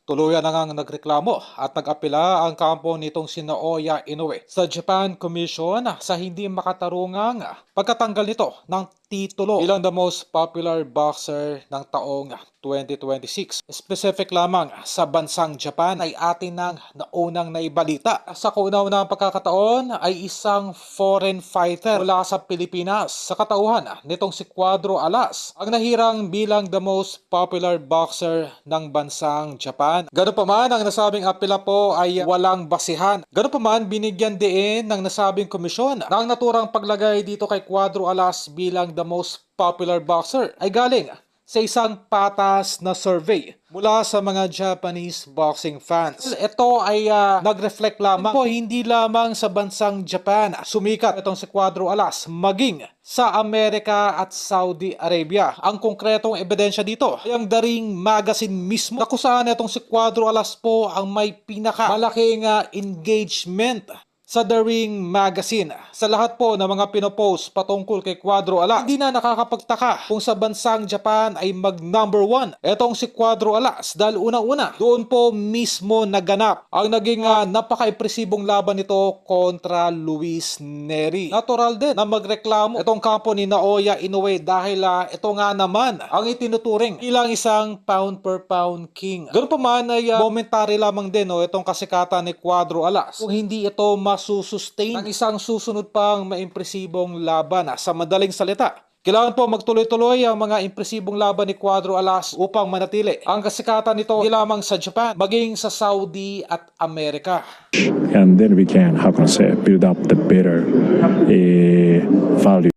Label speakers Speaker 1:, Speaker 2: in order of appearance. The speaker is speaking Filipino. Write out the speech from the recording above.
Speaker 1: Tuluyan na ngang nagreklamo at nag-apela ang kampo nitong si Naoya Inoue sa Japan Commission sa hindi makatarungang pagkatanggal nito ng titulo bilang the most popular boxer ng taong 2026. Specific lamang sa bansang Japan ay atin nang naunang naibalita. Sa kauna-unahang pagkakataon ay isang foreign fighter mula sa Pilipinas sa katauhan nitong si Cuadro Alas ang nahirang bilang the most popular boxer ng bansang Japan. Ganun pa man, ang nasabing apela po ay walang basihan. Ganun pa man, binigyan din ng nasabing komisyon na ang naturang paglagay dito kay Cuadro Alas bilang the most popular boxer ay galing sa isang patas na survey mula sa mga Japanese boxing fans. Ito ay nag-reflect lamang po hindi lamang sa bansang Japan. Sumikat itong si Cuadro Alas maging sa Amerika at Saudi Arabia. Ang konkretong ebidensya dito ay ang The Ring Magazine mismo na kung saan itong si Cuadro Alas po ang may pinakamalaking engagement sa The Ring Magazine. Sa lahat po ng mga pinopost patungkol kay Cuadro Alas, hindi na nakakapagtaka kung sa bansang Japan ay mag-number 1 etong si Cuadro Alas dahil una-una doon po mismo naganap ang naging napaka-impresibong laban nito kontra Luis Neri. Natural din na magreklamo itong kampo ni Naoya Inoue dahil ito nga naman ang itinuturing bilang isang pound per pound king. Ganun pa man ay momentary lamang din itong kasikatan ni Cuadro Alas kung hindi ito masusustain ng isang susunod pang maimpresibong laban. Sa madaling salita, kailangan po magtuloy-tuloy ang mga impresibong laban ni Cuadro Alas upang manatili ang kasikatan nito hindi lamang sa Japan, maging sa Saudi at Amerika.
Speaker 2: And then we can, how can I say, build up the better value.